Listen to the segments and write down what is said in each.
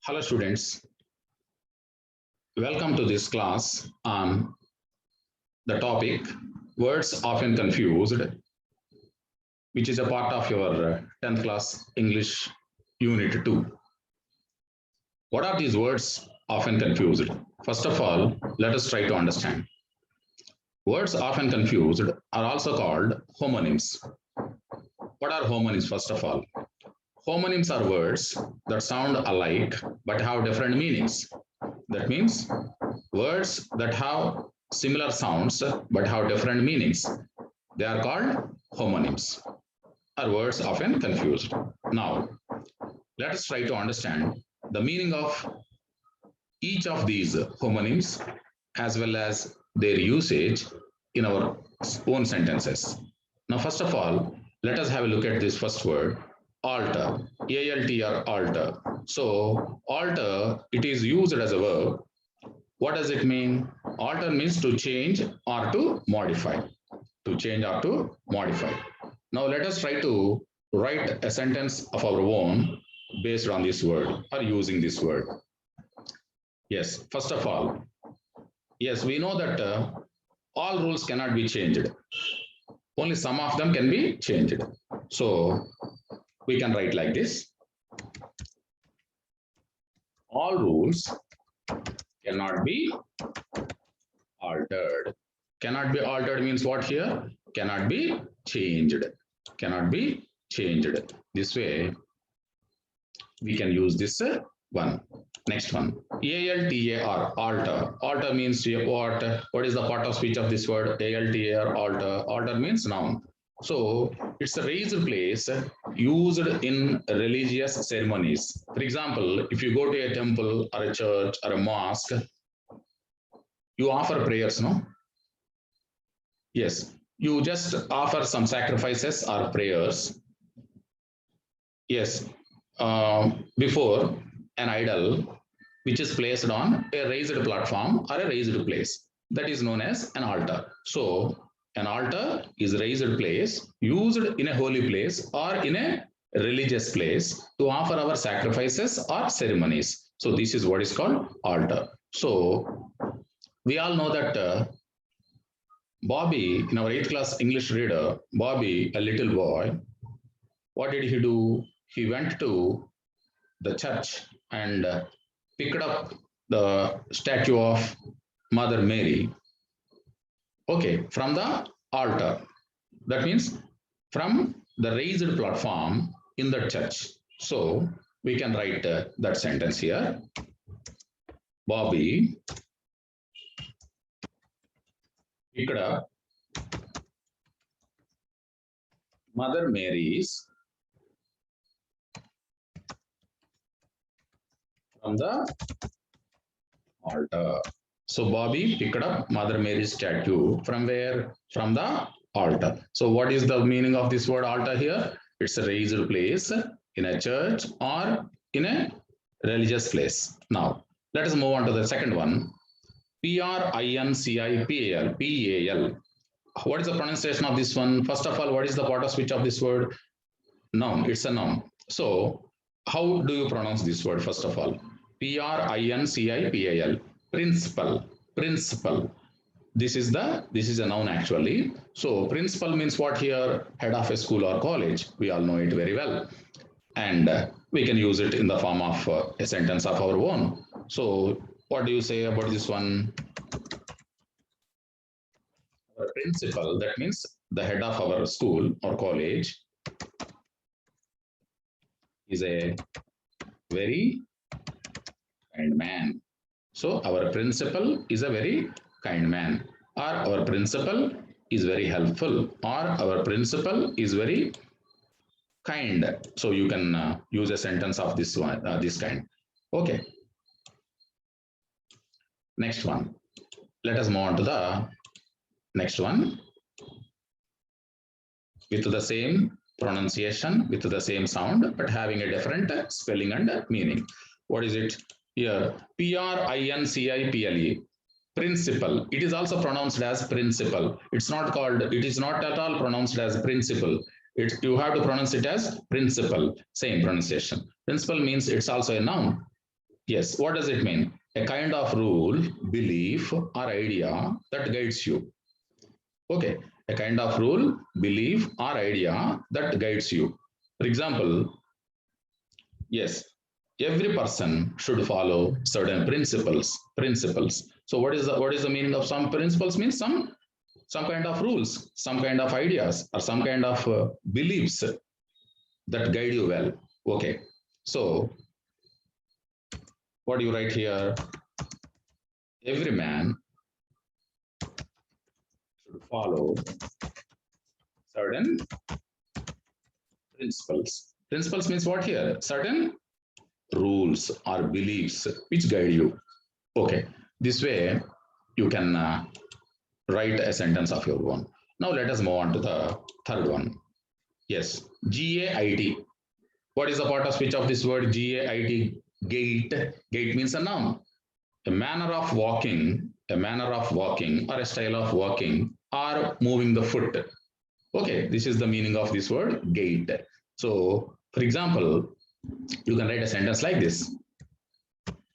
Hello students, welcome to this class on the topic words often confused, which is a part of your 10th class English unit 2. What are these words often confused? First of all, let us try to understand. Words often confused are also called homonyms. What are homonyms first of all? Homonyms are words that sound alike but have different meanings. That means words that have similar sounds but have different meanings. They are called homonyms. Are words often confused. Now, let us try to understand the meaning of each of these homonyms as well as their usage in our own sentences. Now, first of all, let us have a look at this first word, alter, A-L-T-R, alter. So, alter, it is used as a verb. What does it mean? Alter means to change or to modify. To change or to modify. Now, let us try to write a sentence of our own based on this word or using this word. Yes, first of all, yes, we know that all rules cannot be changed. Only some of them can be changed. So, we can write like this. All rules cannot be altered. Cannot be altered means what here? Cannot be changed. Cannot be changed. This way, we can use this one. Next one. A-L-T-A-R, alter. Alter means what? What is the part of speech of this word? A-L-T-A-R, alter. Alter means noun. So, it's a raised place used in religious ceremonies. For example, if you go to a temple or a church or a mosque, you offer prayers, no? Yes, you just offer some sacrifices or prayers. Yes, before an idol which is placed on a raised platform or a raised place. That is known as an altar. So, an altar is a raised place used in a holy place or in a religious place to offer our sacrifices or ceremonies. So, this is what is called altar. So, we all know that Bobby, in our 8th class English reader, Bobby, a little boy, what did he do? He went to the church and picked up the statue of Mother Mary. Okay, from the altar. That means from the raised platform in the church. So we can write that sentence here. Bobby picked up Mother Mary's from the altar. So Bobby picked up Mother Mary's statue from where? From the altar. So what is the meaning of this word altar here? It's a raised place in a church or in a religious place. Now, let us move on to the second one. P-R-I-N-C-I-P-A-L, P-A-L. What is the pronunciation of this one? First of all, what is the part of speech of this word? Noun, it's a noun. So, how do you pronounce this word first of all? P-R-I-N-C-I-P-A-L, principal, principal. This is a noun actually. So, principal means what here? Head of a school or college. We all know it very well. And we can use it in the form of a sentence of our own. So, what do you say about this one? Our principal, that means the head of our school or college, is a very kind man. So our principal is a very kind man, or our principal is very helpful, or our principal is very kind. So you can use a sentence of this one, this kind. Okay. Next one. Let us move on to the next one. With the same pronunciation, with the same sound, but having a different spelling and meaning. What is it? Here, P-R-I-N-C-I-P-L-E, principal. It is also pronounced as principal. It is not at all pronounced as principal. You have to pronounce it as principal, same pronunciation. Principal means it's also a noun. Yes, what does it mean? A kind of rule, belief, or idea that guides you. Okay, a kind of rule, belief, or idea that guides you. For example, yes, every person should follow certain principles. So what is the meaning of some principles? Means some kind of rules, some kind of ideas, or some kind of beliefs that guide you well. Okay, so what do you write here? Every man should follow certain principles. Principles means what here? Certain rules or beliefs which guide you. Okay, this way you can write a sentence of your own. Now let us move on to the third one. Yes, Gait. What is the part of speech of this word Gait? Gait. Gait means a noun. A manner of walking, or a style of walking, or moving the foot. Okay, this is the meaning of this word gait. So, for example, you can write a sentence like this.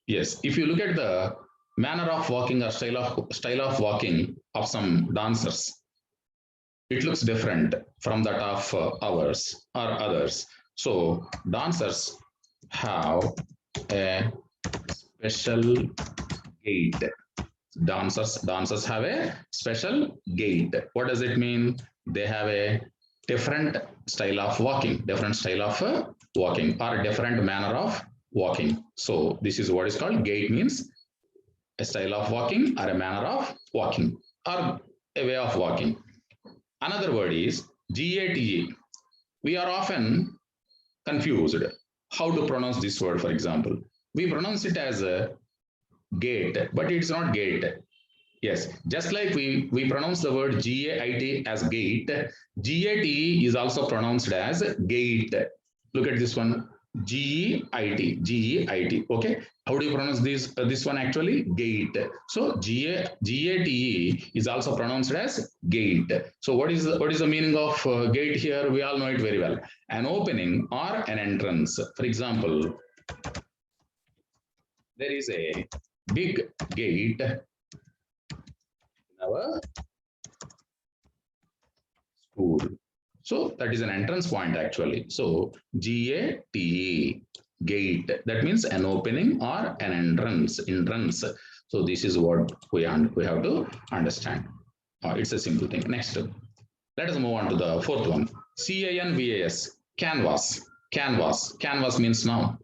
Yes, if you look at the manner of walking or style of walking of some dancers, it looks different from that of ours or others. So dancers have a special gait. Dancers have a special gait. What does it mean? They have a different style of walking, or a different manner of walking. So this is what is called gait, means a style of walking or a manner of walking or a way of walking. Another word is Gate. We are often confused how to pronounce this word. For example, we pronounce it as a gate, but it's not gate. Yes, just like we pronounce the word Gait as gate, Gate is also pronounced as gate. Look at this one, Geit. Okay, how do you pronounce this one actually? Gate. So Gate is also pronounced as gate. So what is the meaning of gate here? We all know it very well. An opening or an entrance. For example, there is a big gate in our school. So that is an entrance point actually. So Gate, gate. That means an opening or an entrance. So this is what we have to understand. It's a simple thing. Next, let us move on to the fourth one. Canvas. Canvas means noun.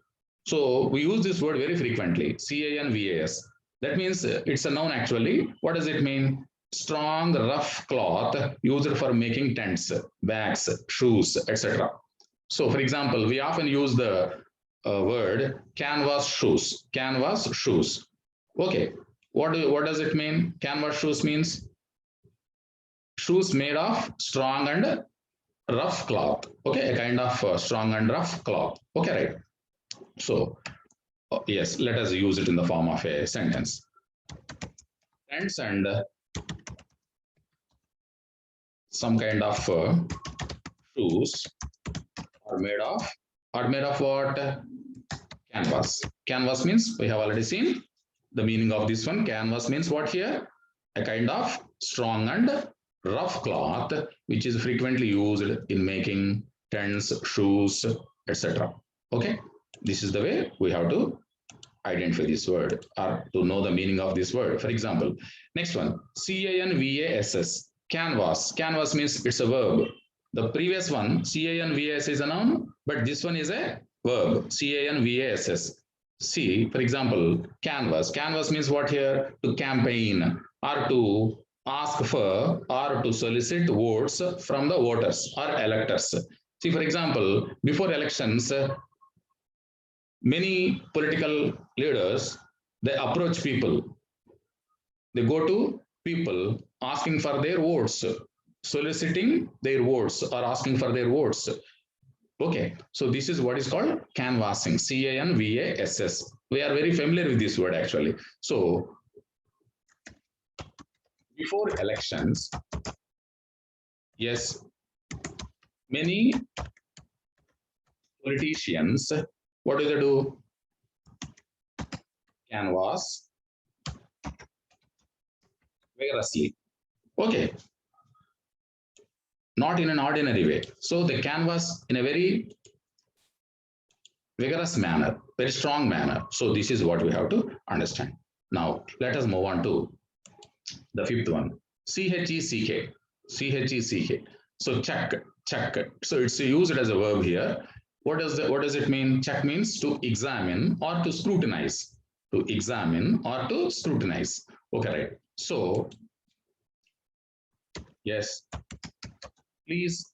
So we use this word very frequently. Canvas. That means it's a noun actually. What does it mean? Strong, rough cloth used for making tents, bags, shoes, etc. So, for example, we often use the word canvas shoes. Canvas shoes. Okay, what does it mean? Canvas shoes means shoes made of strong and rough cloth. Okay, a kind of strong and rough cloth. Okay, right. So, yes, let us use it in the form of a sentence. Tents and some kind of shoes are made of what? Canvas. Canvas means we have already seen the meaning of this one. Canvas means what here? A kind of strong and rough cloth which is frequently used in making tents, shoes, etc. Okay, this is the way we have to identify this word or to know the meaning of this word. For example, next one, Canvas. Canvas. Canvas means it's a verb. The previous one, Canvas, is a noun, but this one is a verb, Canvas. See, for example, canvas. Canvas means what here? To campaign or to ask for or to solicit votes from the voters or electors. See, for example, before elections, many political leaders, they approach people. They go to people asking for their votes, soliciting their votes or asking for their votes. Okay, so this is what is called canvassing, Canvas. We are very familiar with this word actually. So before elections, yes, many politicians, what do? canvas vigorously. Okay, not in an ordinary way. So they canvas in a very vigorous manner, very strong manner. So this is what we have to understand. Now let us move on to the fifth one. CHECK. CHECK. So check. So it's used as a verb here. What does it mean? Check means to examine or to scrutinize. To examine or to scrutinize. Okay, right. So yes, please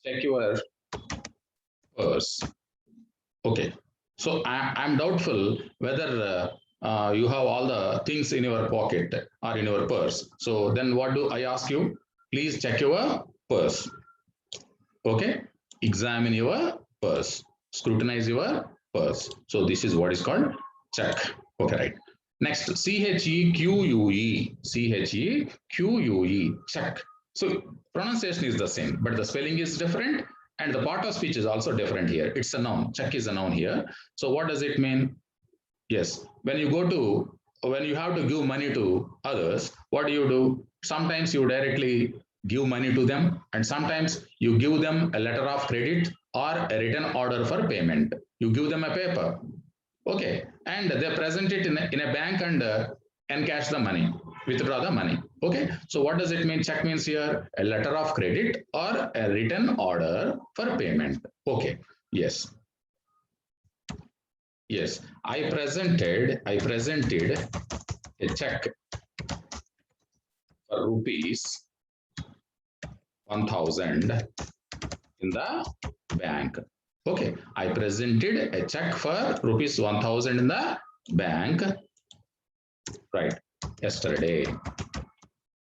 check your purse. Okay. So I'm doubtful whether you have all the things in your pocket or in your purse. So then what do I ask you? Please check your purse. Okay. Examine your purse. Scrutinize your purse. So this is what is called check. Okay, right. Next, CHEQUE. CHEQUE. Check. So pronunciation is the same, but the spelling is different. And the part of speech is also different here. It's a noun. Check is a noun here. So what does it mean? Yes. When you have to give money to others, what do? Sometimes you directly give money to them, and sometimes you give them a letter of credit or a written order for payment. You give them a paper. Okay. And they present it in a bank and encash the money, withdraw the money. Okay. So what does it mean? Check means here a letter of credit or a written order for payment. Okay. Yes. Yes. I presented a check for rupees 1,000 in the bank. Okay. I presented a check for rupees 1,000 in the bank. Right. Yesterday.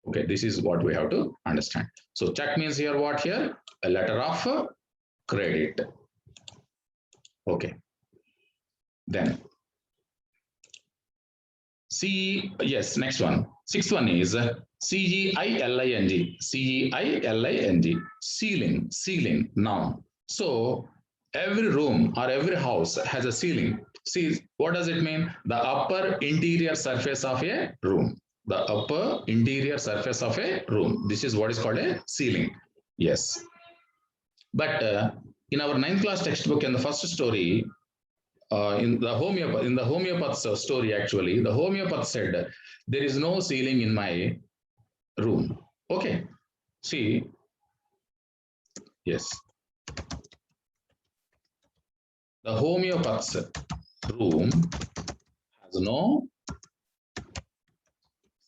Okay, this is what we have to understand. So check means here what here? A letter of credit. Okay. Then yes, next one. Sixth one is CEILING. CEILING. Ceiling, noun. So every room or every house has a ceiling. See, what does it mean? The upper interior surface of a room. The upper interior surface of a room. This is what is called a ceiling. Yes. But in our 9th class textbook, in the first story, in the homeopath story, actually, the homeopath said, there is no ceiling in my room. Okay. See, yes. The homeopath's room has no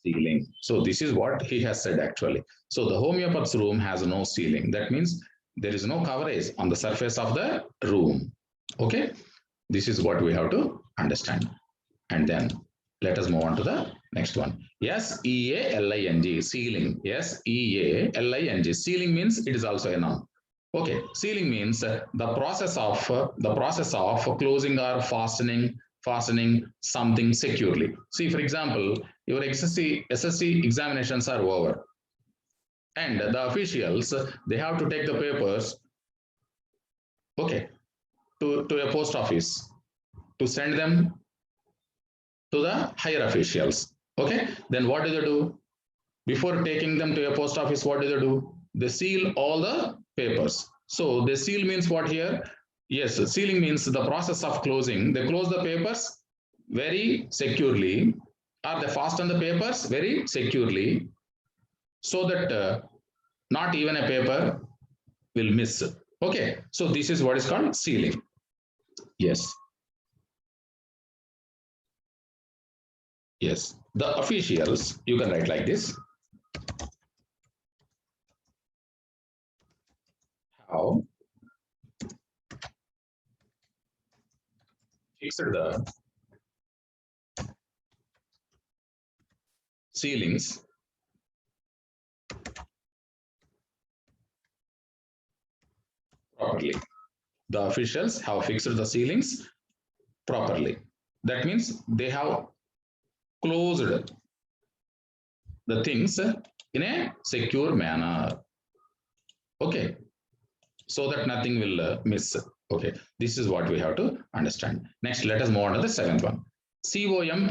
ceiling. So this is what he has said actually. So the homeopath's room has no ceiling. That means there is no coverage on the surface of the room. Okay. This is what we have to understand. And then let us move on to the next one. SEALING, ceiling. SEALING. Ceiling means it is also a noun. Okay, ceiling means the process of closing or fastening something securely. See, for example, your SSC examinations are over, and the officials, they have to take the papers, okay, to a post office to send them to the higher officials. Okay, then what do? Before taking them to a post office, what do? They seal all the papers. So they seal means what here? Yes, sealing means the process of closing. They close the papers very securely, or they fasten the papers very securely, so that not even a paper will miss. Okay, so this is what is called sealing. Yes. Yes, the officials, you can write like this. How fixed the ceilings properly. The officials have fixed the ceilings properly. That means they have closed the things in a secure manner. Okay, so that nothing will miss. Okay, this is what we have to understand. Next, let us move on to the seventh one. Complement.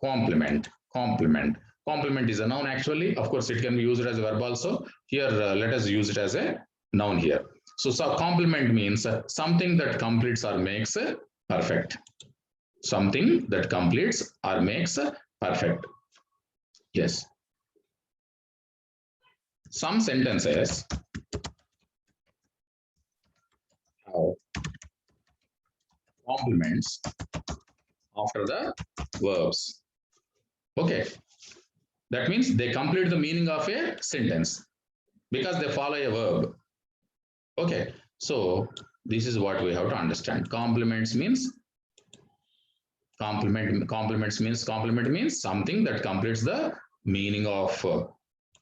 Complement. Complement. Complement is a noun actually. Of course, it can be used as a verb also. Here, let us use it as a noun here. So complement means something that completes or makes perfect. Something that completes or makes perfect. Yes. Some sentences have complements after the verbs. Okay. That means they complete the meaning of a sentence because they follow a verb. Okay. So this is what we have to understand. Complement means something that completes the meaning of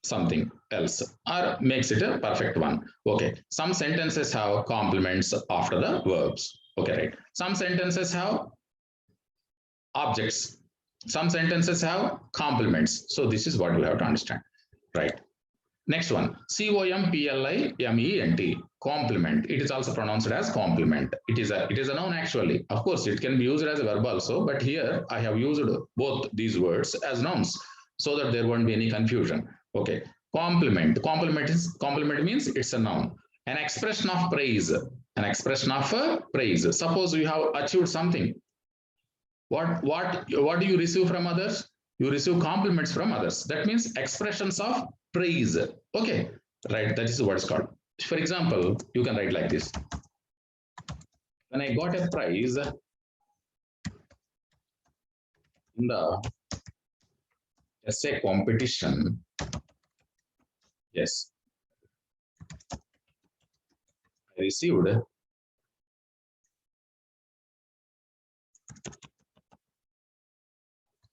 something else or makes it a perfect one. Okay. Some sentences have complements after the verbs. Okay, right. Some sentences have objects. Some sentences have complements. So this is what we have to understand. Right. Next one, complement. Complement. It is also pronounced as complement. It is a noun actually. Of course, it can be used as a verb also, but here I have used both these words as nouns so that there won't be any confusion. Okay. Complement. Complement means it's a noun. An expression of praise. An expression of praise. Suppose you have achieved something. What do you receive from others? You receive compliments from others. That means expressions of praise. Okay, right. That is what it's called. For example, you can write like this. When I got a prize in the essay competition, yes, I received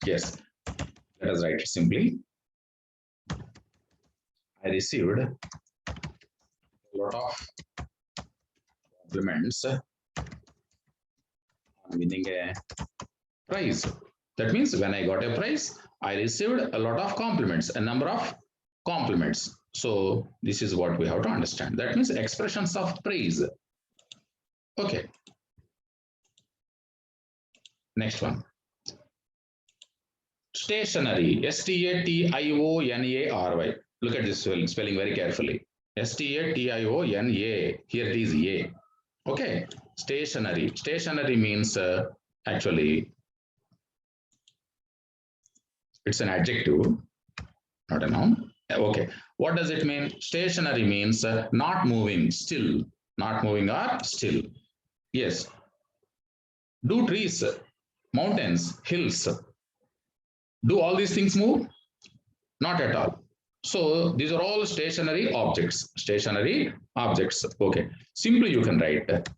yes, let us write it simply. I received a lot of compliments on winning a prize. That means when I got a prize, I received a lot of compliments, a number of compliments. So this is what we have to understand. That means expressions of praise. Okay. Next one. Stationary. Stationary. Look at this spelling very carefully. Stationary. Here it is A. Okay. Stationary. Stationary means actually it's an adjective, not a noun. Okay. What does it mean? Stationary means not moving, still. Not moving or still. Yes. Do trees, mountains, hills, do all these things move? Not at all. So these are all stationary objects. Stationary objects. Okay. Simply you can write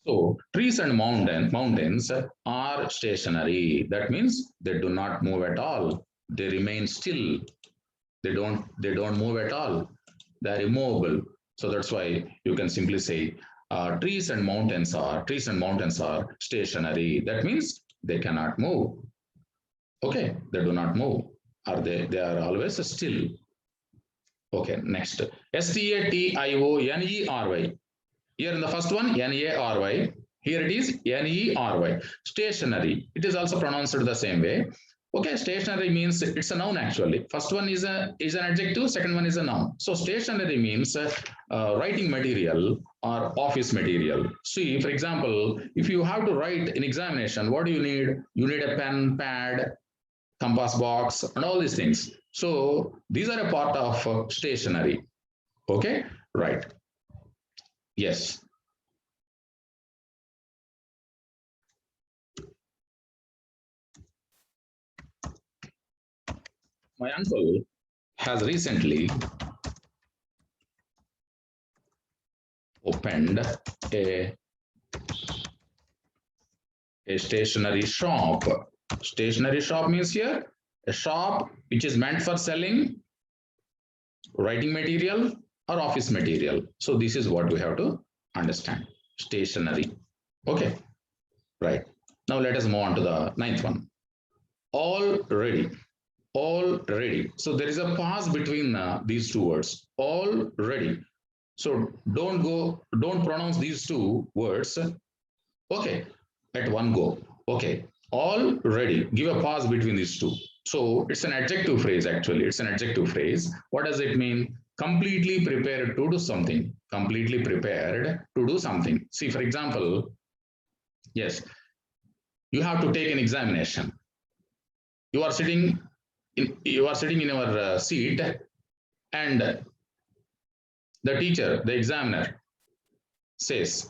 so trees and mountains are stationary. That means they do not move at all. They remain still. They don't move at all. They are immovable. So that's why you can simply say trees and mountains are stationary. That means they cannot move. Okay, they do not move. Are they are always still. Okay, next. Stationery. Here in the first one, Nary. Here it is Nery. Stationary. It is also pronounced the same way. Okay, stationary means it's a noun actually. First one is an adjective, second one is a noun. So stationary means writing material or office material. See, for example, if you have to write an examination, what do you need? You need a pen, pad, compass box, and all these things. So these are a part of stationary. Okay, right. Yes. My uncle has recently opened a stationery shop. Stationery shop means here a shop which is meant for selling writing material or office material. So this is what we have to understand. Stationery. Okay, right. Now let us move on to the ninth one. already, already. So there is a pause between these two words, already. So don't pronounce these two words, okay, at one go. Okay, already, give a pause between these two. So it's an adjective phrase, actually. It's an adjective phrase. What does it mean? Completely prepared to do something. Completely prepared to do something. See, for example, yes, you have to take an examination. You are sitting in your seat, and the teacher, the examiner, says,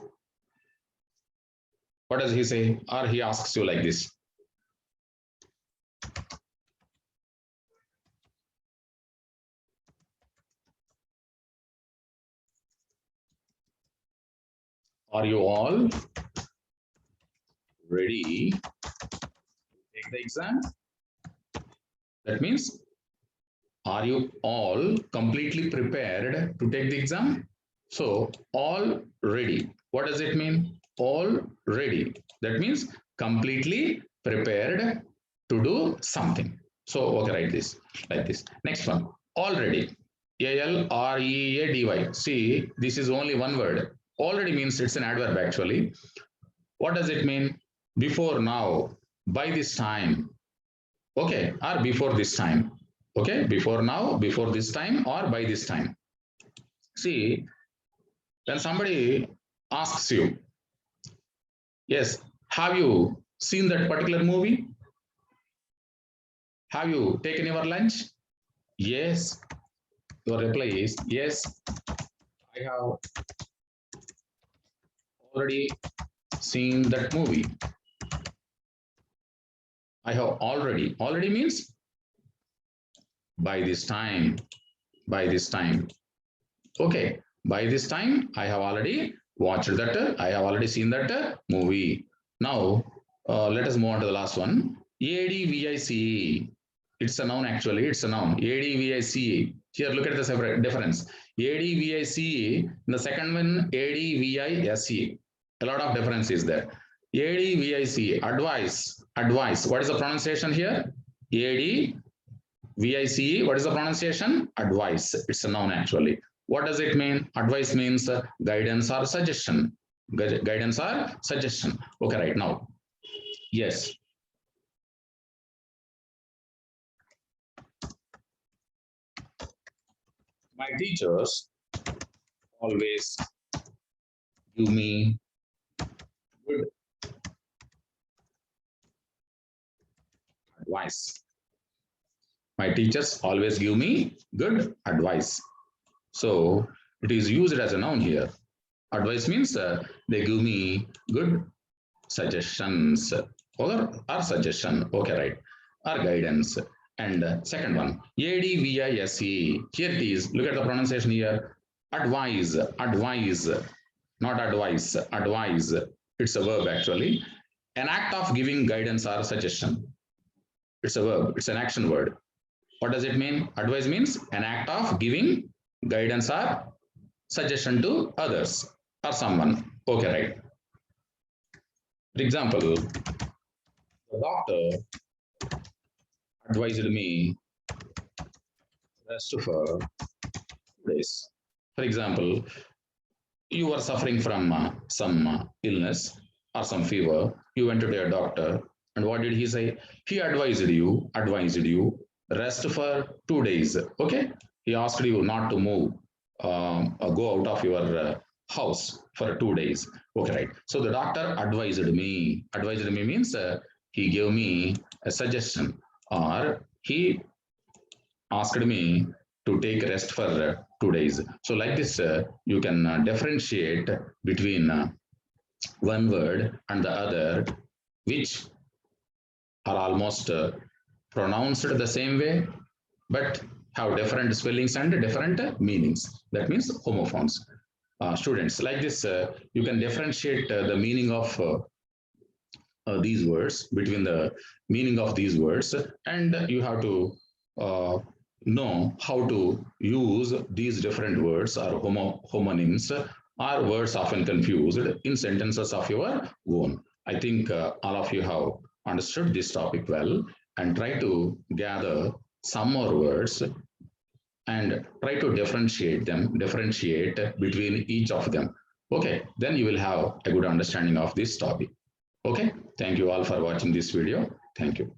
what does he say? Or he asks you like this: are you all ready to take the exam? That means, are you all completely prepared to take the exam? So, all ready. What does it mean? All ready. That means completely prepared to do something. So, okay, write this like this. Next one, already. ALREADY. See, this is only one word. Already means it's an adverb actually. What does it mean? Before now, by this time, okay, or before this time. Okay, before now, before this time, or by this time. See, when somebody asks you, yes, have you seen that particular movie? Have you taken your lunch? Yes. Your reply is, yes, I have already seen that movie. I have already means by this time, by this time. Okay, by this time, I have already watched that, I have already seen that movie. Now, let us move on to the last one. ADVICE. It's a noun actually, it's a noun. ADVICE. Here, look at the separate difference. ADVICE, the second one, ADVISE. A lot of difference is there. ADVICE, advice, advice. What is the pronunciation here? ADVICE, what is the pronunciation? Advice. It's a noun actually. What does it mean? Advice means guidance or suggestion. Guidance or suggestion. Okay, right now. Yes. My teachers always give me good advice. My teachers always give me good advice. So it is used as a noun here. Advice means they give me good suggestions or suggestion. Okay, right. Or guidance. And second one, ADVISE. Here it is. Look at the pronunciation here. Advise, advise, not advice, advise. It's a verb actually. An act of giving guidance or suggestion. It's a verb. It's an action word. What does it mean? Advice means an act of giving guidance or suggestion to others or someone. Okay, right. For example, the doctor advised me rest for 2 days. For example, you are suffering from some illness or some fever. You went to your doctor, and what did he say? He advised you rest for 2 days. Okay, he asked you not to move, go out of your house for 2 days. Okay, right. So the doctor advised me. Advised me means he gave me a suggestion, or he asked me to take rest for 2 days. So like this, you can differentiate between one word and the other, which are almost pronounced the same way, but have different spellings and different meanings. That means homophones. Students, like this, you can differentiate the meaning of these words, between the meaning of these words, and you have to know how to use these different words or homonyms, or words often confused, in sentences of your own. I think all of you have understood this topic well, and try to gather some more words and try to differentiate between each of them. Okay, then you will have a good understanding of this topic. Okay, thank you all for watching this video. Thank you.